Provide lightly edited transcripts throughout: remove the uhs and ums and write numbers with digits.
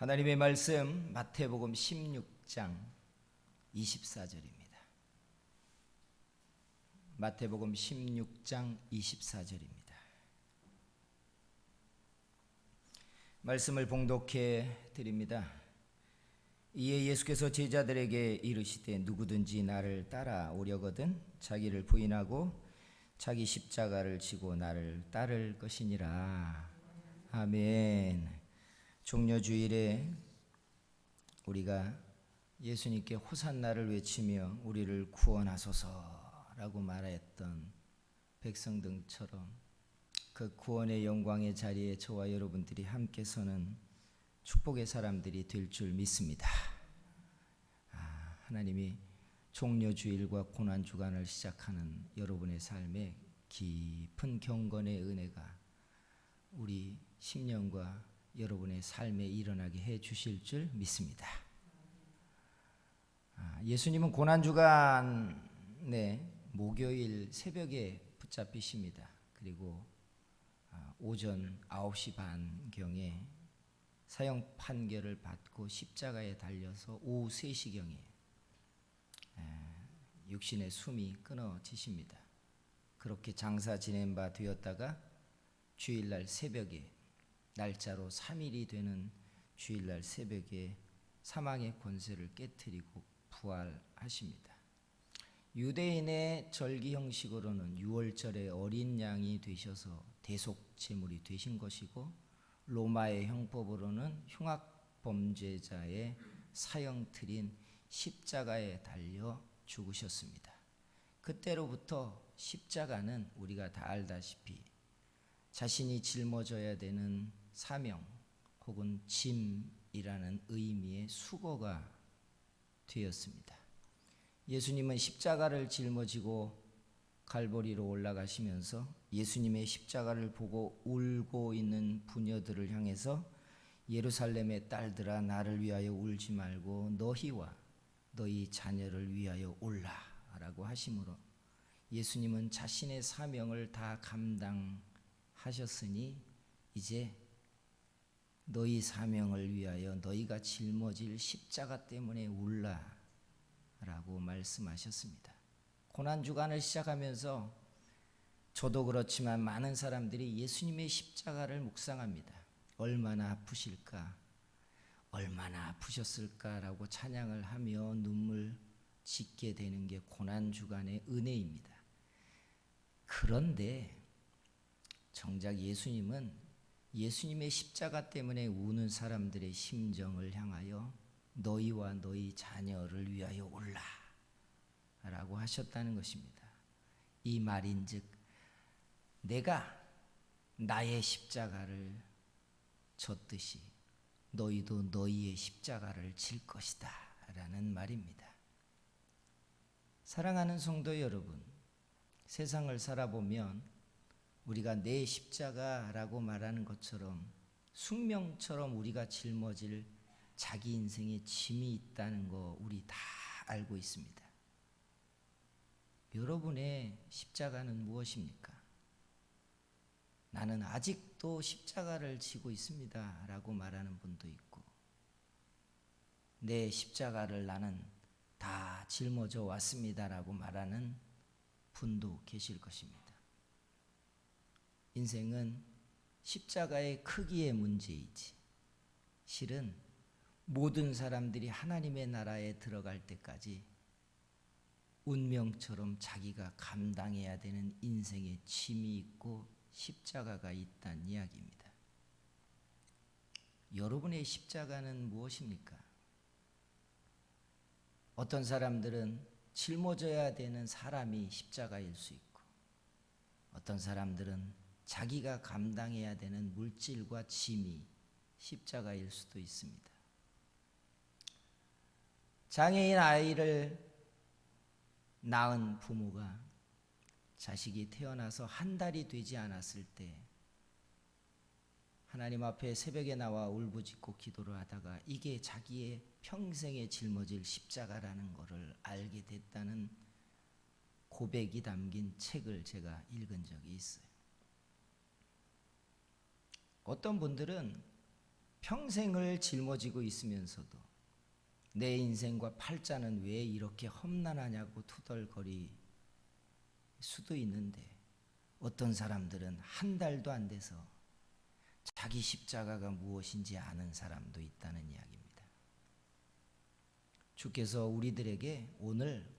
하나님의 말씀 마태복음 16장 24절입니다. 마태복음 16장 24절입니다. 말씀을 봉독해 드립니다. 이에 예수께서 제자들에게 이르시되 누구든지 나를 따라오려거든 자기를 부인하고 자기 십자가를 지고 나를 따를 것이니라. 아멘. 종려주일에 우리가 예수님께 호산나를 외치며 우리를 구원하소서라고 말했던 백성들처럼 그 구원의 영광의 자리에 저와 여러분들이 함께 서는 축복의 사람들이 될 줄 믿습니다. 하나님이 종려주일과 고난주간을 시작하는 여러분의 삶에 깊은 경건의 은혜가 우리 10년과 여러분의 삶에 일어나게 해 주실 줄 믿습니다. 예수님은 고난주간에 목요일 새벽에 붙잡히십니다. 그리고 오전 9시 반경에 사형 판결을 받고 십자가에 달려서 오후 3시경에 육신의 숨이 끊어지십니다. 그렇게 장사 지낸 바 되었다가 주일날 새벽에 날짜로 3일이 되는 주일날 새벽에 사망의 권세를 깨트리고 부활하십니다. 유대인의 절기 형식으로는 6월절에 어린 양이 되셔서 대속 제물이 되신 것이고, 로마의 형법으로는 흉악 범죄자의 사형틀인 십자가에 달려 죽으셨습니다. 그때로부터 십자가는 우리가 다 알다시피 자신이 짊어져야 되는 사명 혹은 짐이라는 의미의 수거가 되었습니다. 예수님은 십자가를 짊어지고 갈보리로 올라가시면서 예수님의 십자가를 보고 울고 있는 부녀들을 향해서 예루살렘의 딸들아 나를 위하여 울지 말고 너희와 너희 자녀를 위하여 울라 라고 하심으로 예수님은 자신의 사명을 다 감당하셨으니 이제 너희 사명을 위하여 너희가 짊어질 십자가 때문에 울라 라고 말씀하셨습니다. 고난주간을 시작하면서 저도 그렇지만 많은 사람들이 예수님의 십자가를 묵상합니다. 얼마나 아프실까, 얼마나 아프셨을까라고 찬양을 하며 눈물 짓게 되는 게 고난주간의 은혜입니다. 그런데 정작 예수님은 예수님의 십자가 때문에 우는 사람들의 심정을 향하여 너희와 너희 자녀를 위하여 울라 라고 하셨다는 것입니다. 이 말인즉 내가 나의 십자가를 졌듯이 너희도 너희의 십자가를 질 것이다 라는 말입니다. 사랑하는 성도 여러분, 세상을 살아보면 우리가 내 십자가라고 말하는 것처럼 숙명처럼 우리가 짊어질 자기 인생의 짐이 있다는 거 우리 다 알고 있습니다. 여러분의 십자가는 무엇입니까? 나는 아직도 십자가를 지고 있습니다 라고 말하는 분도 있고, 내 십자가를 나는 다 짊어져 왔습니다 라고 말하는 분도 계실 것입니다. 인생은 십자가의 크기의 문제이지 실은 모든 사람들이 하나님의 나라에 들어갈 때까지 운명처럼 자기가 감당해야 되는 인생의 짐이 있고 십자가가 있다는 이야기입니다. 여러분의 십자가는 무엇입니까? 어떤 사람들은 짊어져야 되는 사람이 십자가일 수 있고, 어떤 사람들은 자기가 감당해야 되는 물질과 짐이 십자가일 수도 있습니다. 장애인 아이를 낳은 부모가 자식이 태어나서 한 달이 되지 않았을 때 하나님 앞에 새벽에 나와 울부짖고 기도를 하다가 이게 자기의 평생에 짊어질 십자가라는 것을 알게 됐다는 고백이 담긴 책을 제가 읽은 적이 있어요. 어떤 분들은 평생을 짊어지고 있으면서도 내 인생과 팔자는 왜 이렇게 험난하냐고 투덜거릴 수도 있는데, 어떤 사람들은 한 달도 안 돼서 자기 십자가가 무엇인지 아는 사람도 있다는 이야기입니다. 주께서 우리들에게 오늘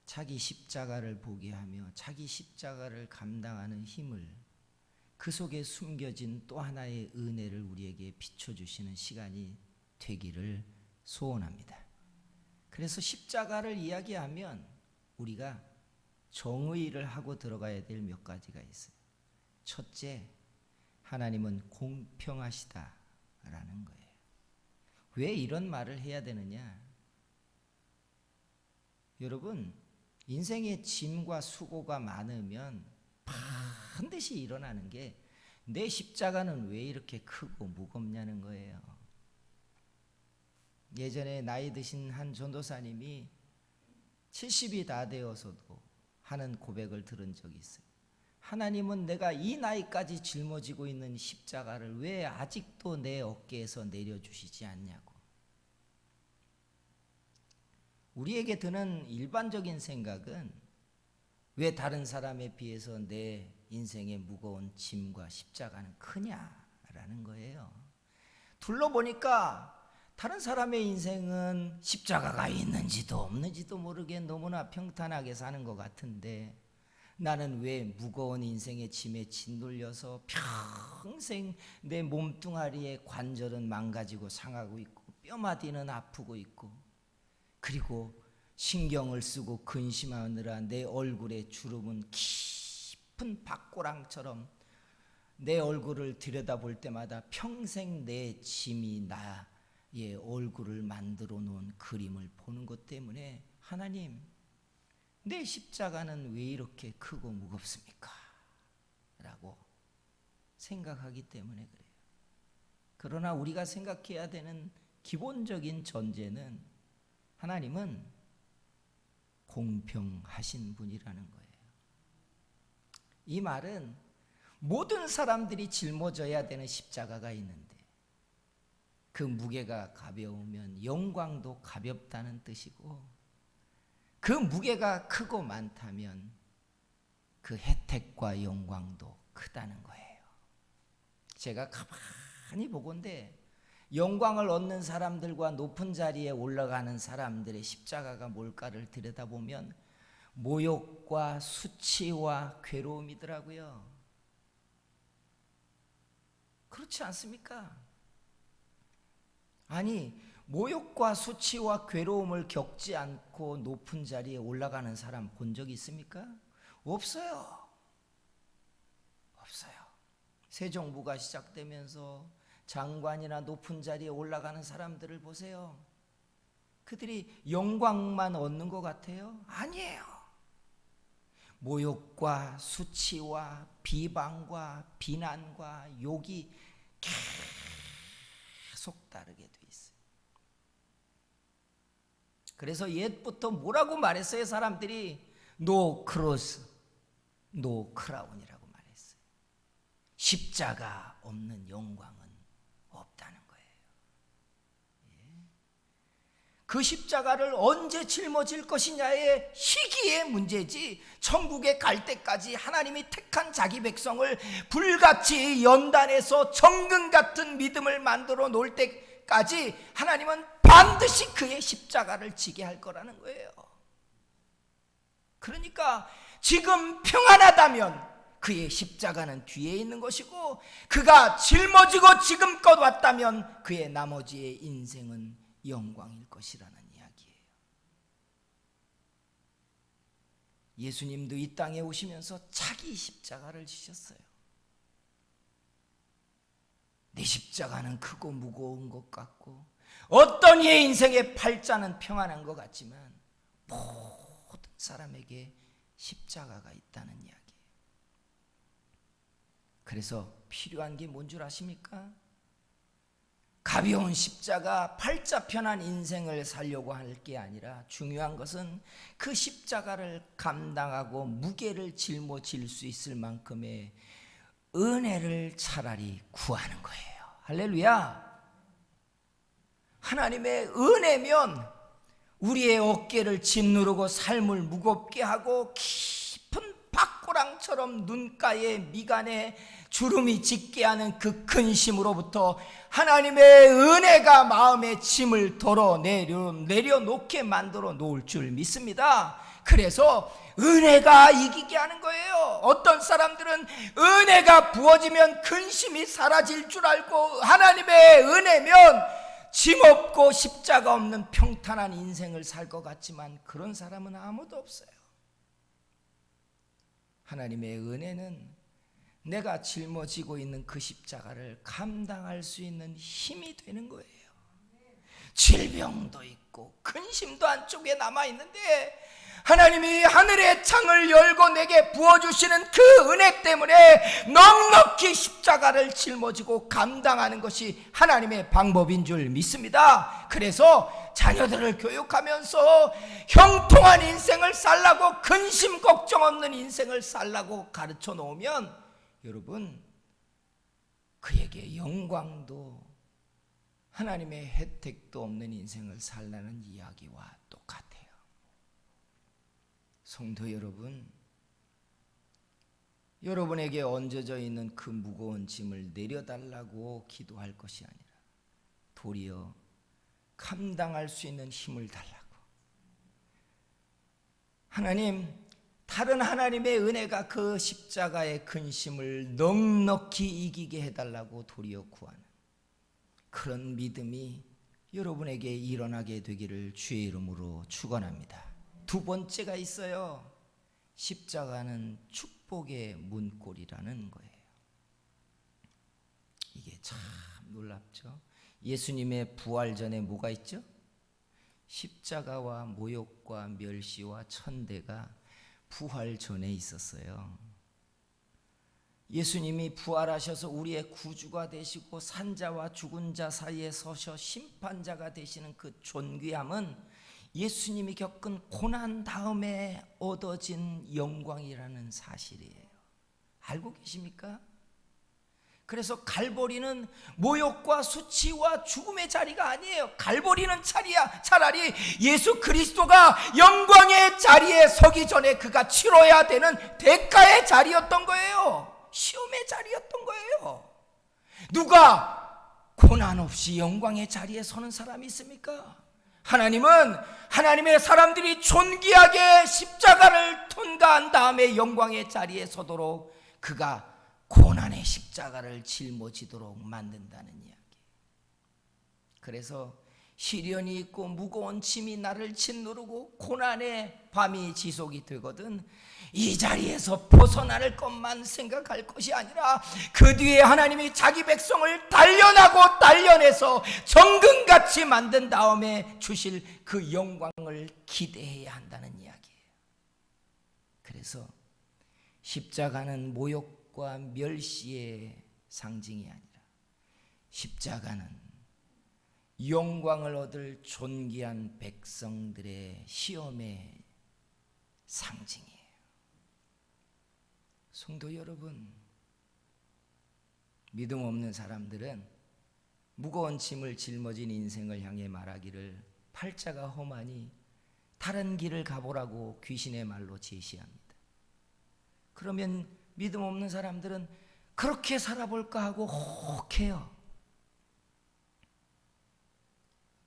자기 십자가를 보게 하며 자기 십자가를 감당하는 힘을, 그 속에 숨겨진 또 하나의 은혜를 우리에게 비춰주시는 시간이 되기를 소원합니다. 그래서 십자가를 이야기하면 우리가 정의를 하고 들어가야 될 몇 가지가 있어요. 첫째, 하나님은 공평하시다라는 거예요. 왜 이런 말을 해야 되느냐? 여러분, 인생의 짐과 수고가 많으면 반드시 일어나는 게, 내 십자가는 왜 이렇게 크고 무겁냐는 거예요. 예전에 나이 드신 한 전도사님이 70이 다 되어서도 하는 고백을 들은 적이 있어요. 하나님은 내가 이 나이까지 짊어지고 있는 십자가를 왜 아직도 내 어깨에서 내려주시지 않냐고. 우리에게 드는 일반적인 생각은, 왜 다른 사람에 비해서 내 인생의 무거운 짐과 십자가는 크냐라는 거예요. 둘러보니까 다른 사람의 인생은 십자가가 있는지도 없는지도 모르게 너무나 평탄하게 사는 것 같은데, 나는 왜 무거운 인생의 짐에 짓눌려서 평생 내 몸뚱아리의 관절은 망가지고 상하고 있고 뼈마디는 아프고 있고, 그리고 신경을 쓰고 근심하느라 내 얼굴의 주름은 깊은 박고랑처럼 내 얼굴을 들여다볼 때마다 평생 내 짐이 나의 얼굴을 만들어 놓은 그림을 보는 것 때문에, 하나님, 내 십자가는 왜 이렇게 크고 무겁습니까? 라고 생각하기 때문에 그래요. 그러나 우리가 생각해야 되는 기본적인 전제는, 하나님은 공평하신 분이라는 거예요. 이 말은 모든 사람들이 짊어져야 되는 십자가가 있는데, 그 무게가 가벼우면 영광도 가볍다는 뜻이고, 그 무게가 크고 많다면 그 혜택과 영광도 크다는 거예요. 제가 가만히 보건대 영광을 얻는 사람들과 높은 자리에 올라가는 사람들의 십자가가 뭘까를 들여다보면 모욕과 수치와 괴로움이더라고요. 그렇지 않습니까? 아니, 모욕과 수치와 괴로움을 겪지 않고 높은 자리에 올라가는 사람 본 적 있습니까? 없어요. 없어요. 새 정부가 시작되면서 장관이나 높은 자리에 올라가는 사람들을 보세요. 그들이 영광만 얻는 것 같아요? 아니에요. 모욕과 수치와 비방과 비난과 욕이 계속 따르게 돼 있어요. 그래서 옛부터 뭐라고 말했어요? 사람들이 노 크로스, 노 크라운이라고 말했어요. 십자가 없는 영광은 없다는 거예요. 그 십자가를 언제 짊어질 것이냐의 시기의 문제지, 천국에 갈 때까지 하나님이 택한 자기 백성을 불같이 연단해서 정금 같은 믿음을 만들어 놓을 때까지 하나님은 반드시 그의 십자가를 지게 할 거라는 거예요. 그러니까 지금 평안하다면 그의 십자가는 뒤에 있는 것이고, 그가 짊어지고 지금껏 왔다면 그의 나머지의 인생은 영광일 것이라는 이야기예요. 예수님도 이 땅에 오시면서 자기 십자가를 지셨어요. 내 십자가는 크고 무거운 것 같고, 어떤 이의 인생의 팔자는 평안한 것 같지만, 모든 사람에게 십자가가 있다는 이야기예요. 그래서 필요한 게 뭔 줄 아십니까? 가벼운 십자가, 팔자 편한 인생을 살려고 할 게 아니라, 중요한 것은 그 십자가를 감당하고 무게를 짊어질 수 있을 만큼의 은혜를 차라리 구하는 거예요. 할렐루야. 하나님의 은혜면 우리의 어깨를 짓누르고 삶을 무겁게 하고 깊은 박고랑처럼 눈가에 미간에 주름이 짙게 하는 그 근심으로부터 하나님의 은혜가 마음의 짐을 덜어 내려놓게 만들어 놓을 줄 믿습니다. 그래서 은혜가 이기게 하는 거예요. 어떤 사람들은 은혜가 부어지면 근심이 사라질 줄 알고 하나님의 은혜면 짐 없고 십자가 없는 평탄한 인생을 살 것 같지만 그런 사람은 아무도 없어요. 하나님의 은혜는 내가 짊어지고 있는 그 십자가를 감당할 수 있는 힘이 되는 거예요. 질병도 있고 근심도 한쪽에 남아있는데 하나님이 하늘의 창을 열고 내게 부어주시는 그 은혜 때문에 넉넉히 십자가를 짊어지고 감당하는 것이 하나님의 방법인 줄 믿습니다. 그래서 자녀들을 교육하면서 형통한 인생을 살라고, 근심 걱정 없는 인생을 살라고 가르쳐 놓으면 여러분, 그에게 영광도 하나님의 혜택도 없는 인생을 살라는 이야기와 똑같아요. 성도 여러분, 여러분에게 얹어져 있는 그 무거운 짐을 내려달라고 기도할 것이 아니라 도리어 감당할 수 있는 힘을 달라고. 하나님, 다른 하나님의 은혜가 그 십자가의 근심을 넉넉히 이기게 해달라고 도리어 구하는 그런 믿음이 여러분에게 일어나게 되기를 주의 이름으로 축원합니다. 두 번째가 있어요. 십자가는 축복의 문고리라는 거예요. 이게 참 놀랍죠. 예수님의 부활 전에 뭐가 있죠? 십자가와 모욕과 멸시와 천대가 부활 전에 있었어요. 예수님이 부활하셔서 우리의 구주가 되시고 산자와 죽은 자 사이에 서셔 심판자가 되시는 그 존귀함은 예수님이 겪은 고난 다음에 얻어진 영광이라는 사실이에요. 알고 계십니까? 그래서 갈보리는 모욕과 수치와 죽음의 자리가 아니에요. 갈보리는 차라리 예수 그리스도가 영광의 자리에 서기 전에 그가 치러야 되는 대가의 자리였던 거예요. 시험의 자리였던 거예요. 누가 고난 없이 영광의 자리에 서는 사람이 있습니까? 하나님은 하나님의 사람들이 존귀하게 십자가를 통과한 다음에 영광의 자리에 서도록 그가 고난의 십자가를 짊어지도록 만든다는 이야기. 그래서 시련이 있고 무거운 짐이 나를 짓누르고 고난의 밤이 지속이 되거든 이 자리에서 벗어날 것만 생각할 것이 아니라 그 뒤에 하나님이 자기 백성을 단련하고 단련해서 정금같이 만든 다음에 주실 그 영광을 기대해야 한다는 이야기예요. 그래서 십자가는 모욕과 멸시의 상징이 아니라 십자가는 영광을 얻을 존귀한 백성들의 시험의 상징이에요. 성도 여러분, 믿음 없는 사람들은 무거운 짐을 짊어진 인생을 향해 말하기를 팔자가 험하니 다른 길을 가보라고 귀신의 말로 제시합니다. 그러면 믿음 없는 사람들은 그렇게 살아볼까 하고 혹해요.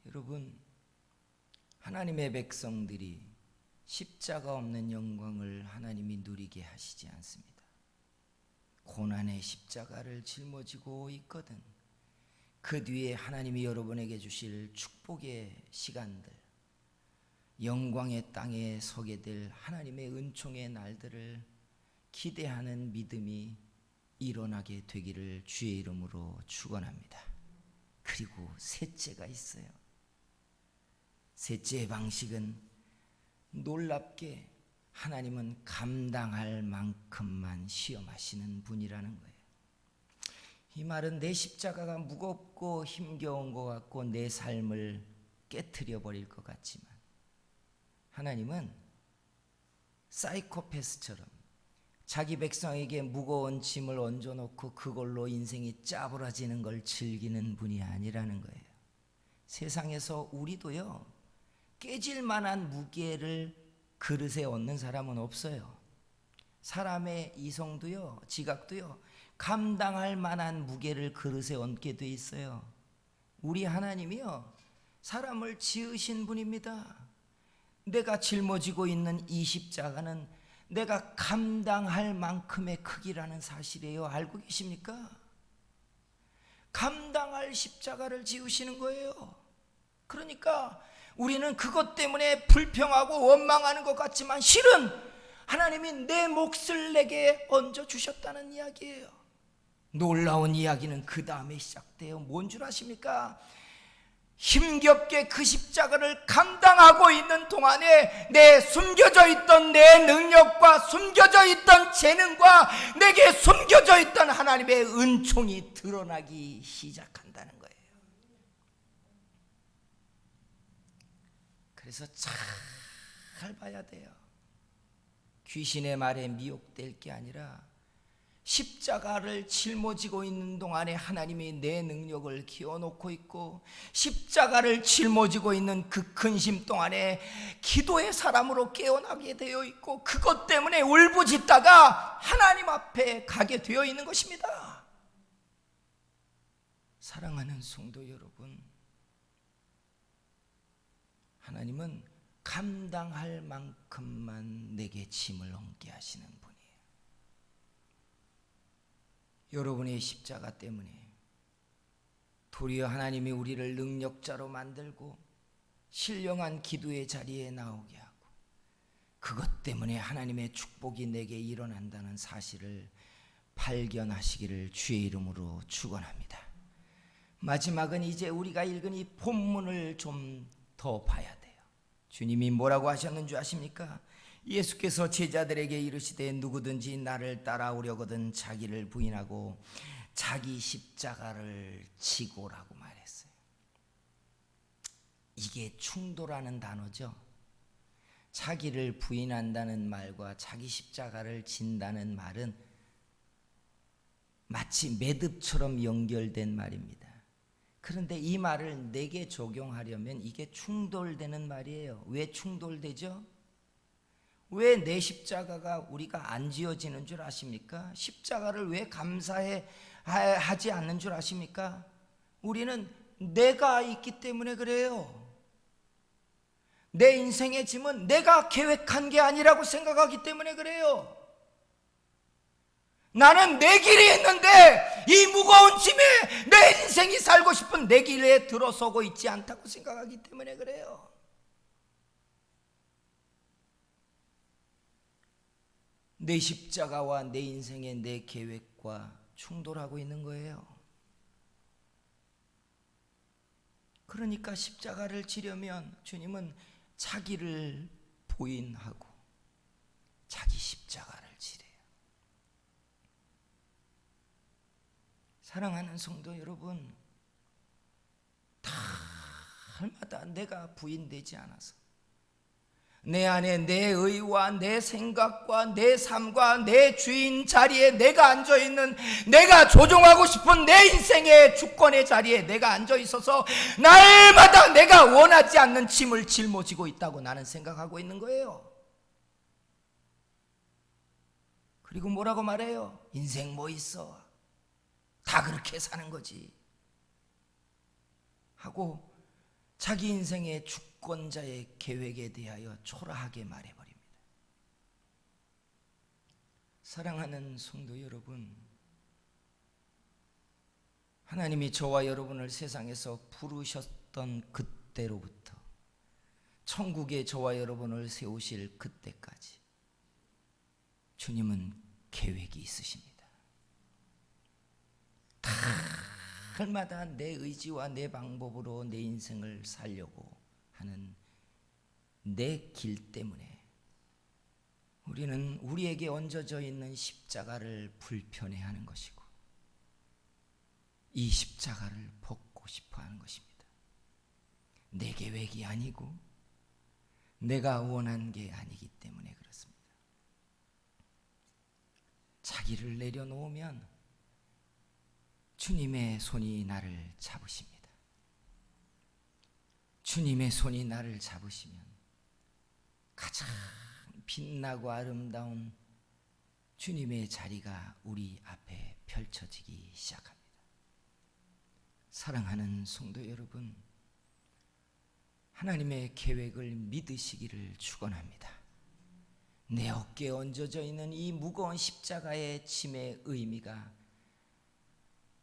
여러분, 하나님의 백성들이 십자가 없는 영광을 하나님이 누리게 하시지 않습니다. 고난의 십자가를 짊어지고 있거든 그 뒤에 하나님이 여러분에게 주실 축복의 시간들, 영광의 땅에 서게 될 하나님의 은총의 날들을 기대하는 믿음이 일어나게 되기를 주의 이름으로 축원합니다. 그리고 셋째가 있어요. 셋째의 방식은 놀랍게 하나님은 감당할 만큼만 시험하시는 분이라는 거예요. 이 말은 내 십자가가 무겁고 힘겨운 것 같고 내 삶을 깨트려 버릴 것 같지만 하나님은 사이코패스처럼 자기 백성에게 무거운 짐을 얹어놓고 그걸로 인생이 짜부러지는 걸 즐기는 분이 아니라는 거예요. 세상에서 우리도요, 깨질 만한 무게를 그릇에 얹는 사람은 없어요. 사람의 이성도요, 지각도요, 감당할 만한 무게를 그릇에 얹게 돼 있어요. 우리 하나님이요, 사람을 지으신 분입니다. 내가 짊어지고 있는 이 십자가는 내가 감당할 만큼의 크기라는 사실이에요. 알고 계십니까? 감당할 십자가를 지으시는 거예요. 그러니까 우리는 그것 때문에 불평하고 원망하는 것 같지만 실은 하나님이 내 몫을 내게 얹어주셨다는 이야기예요. 놀라운 이야기는 그 다음에 시작돼요. 뭔 줄 아십니까? 힘겹게 그 십자가를 감당하고 있는 동안에 내 숨겨져 있던 내 능력과 숨겨져 있던 재능과 내게 숨겨져 있던 하나님의 은총이 드러나기 시작한다는 거예요. 그래서 잘 봐야 돼요. 귀신의 말에 미혹될 게 아니라 십자가를 짊어지고 있는 동안에 하나님이 내 능력을 키워놓고 있고, 십자가를 짊어지고 있는 그 근심 동안에 기도의 사람으로 깨어나게 되어 있고, 그것 때문에 울부짖다가 하나님 앞에 가게 되어 있는 것입니다. 사랑하는 성도 여러분, 하나님은 감당할 만큼만 내게 짐을 얹게 하시는 분이에요. 여러분의 십자가 때문에 도리어 하나님이 우리를 능력자로 만들고 신령한 기도의 자리에 나오게 하고, 그것 때문에 하나님의 축복이 내게 일어난다는 사실을 발견하시기를 주의 이름으로 축원합니다. 마지막은 이제 우리가 읽은 이 본문을 좀 더 봐야 돼요. 주님이 뭐라고 하셨는 줄 아십니까? 예수께서 제자들에게 이르시되 누구든지 나를 따라오려거든 자기를 부인하고 자기 십자가를 지고라고 말했어요. 이게 충돌하는 단어죠. 자기를 부인한다는 말과 자기 십자가를 진다는 말은 마치 매듭처럼 연결된 말입니다. 그런데 이 말을 내게 적용하려면 이게 충돌되는 말이에요. 왜 충돌되죠? 왜 내 십자가가 우리가 안 지어지는 줄 아십니까? 십자가를 왜 감사하지 않는 줄 아십니까? 우리는 내가 있기 때문에 그래요. 내 인생의 짐은 내가 계획한 게 아니라고 생각하기 때문에 그래요. 나는 내 길이 있는데 이 무거운 짐에 내 인생이 살고 싶은 내 길에 들어서고 있지 않다고 생각하기 때문에 그래요. 내 십자가와 내 인생의 내 계획과 충돌하고 있는 거예요. 그러니까 십자가를 지려면 주님은 자기를 부인하고 자기 십자가를 지래요. 사랑하는 성도 여러분, 달마다 내가 부인되지 않아서 내 안에 내 의와 내 생각과 내 삶과 내 주인 자리에 내가 앉아있는, 내가 조종하고 싶은 내 인생의 주권의 자리에 내가 앉아있어서 날마다 내가 원하지 않는 짐을 짊어지고 있다고 나는 생각하고 있는 거예요. 그리고 뭐라고 말해요? 인생 뭐 있어? 다 그렇게 사는 거지 하고 자기 인생의 주권자의 계획에 대하여 초라하게 말해버립니다. 사랑하는 성도 여러분, 하나님이 저와 여러분을 세상에서 부르셨던 그때로부터 천국에 저와 여러분을 세우실 그때까지 주님은 계획이 있으십니다. 달마다 내 의지와 내 방법으로 내 인생을 살려고 하는 내 길 때문에 우리는 우리에게 얹어져 있는 십자가를 불편해하는 것이고 이 십자가를 벗고 싶어 하는 것입니다. 내 계획이 아니고 내가 원한 게 아니기 때문에 그렇습니다. 자기를 내려놓으면 주님의 손이 나를 잡으십니다. 주님의 손이 나를 잡으시면 가장 빛나고 아름다운 주님의 자리가 우리 앞에 펼쳐지기 시작합니다. 사랑하는 성도 여러분, 하나님의 계획을 믿으시기를 축원합니다. 내 어깨에 얹어져 있는 이 무거운 십자가의 짐의 의미가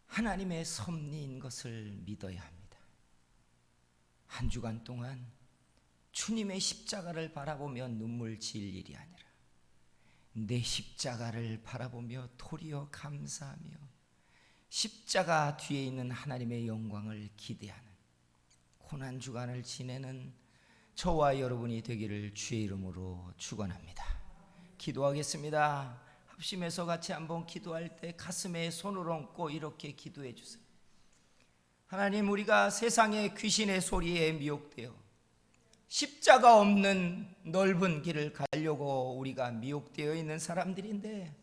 하나님의 섭리인 것을 믿어야 합니다. 한 주간 동안 주님의 십자가를 바라보며 눈물 지을 일이 아니라 내 십자가를 바라보며 도리어 감사하며 십자가 뒤에 있는 하나님의 영광을 기대하는 고난 주간을 지내는 저와 여러분이 되기를 주의 이름으로 축원합니다. 기도하겠습니다. 합심해서 같이 한번 기도할 때 가슴에 손을 얹고 이렇게 기도해 주세요. 하나님, 우리가 세상의 귀신의 소리에 미혹되어 십자가 없는 넓은 길을 가려고 우리가 미혹되어 있는 사람들인데,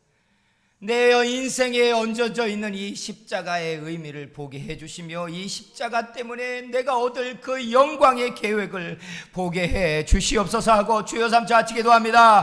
내 인생에 얹어져 있는 이 십자가의 의미를 보게 해주시며 이 십자가 때문에 내가 얻을 그 영광의 계획을 보게 해 주시옵소서 하고 주여 삼자 같이 기도합니다.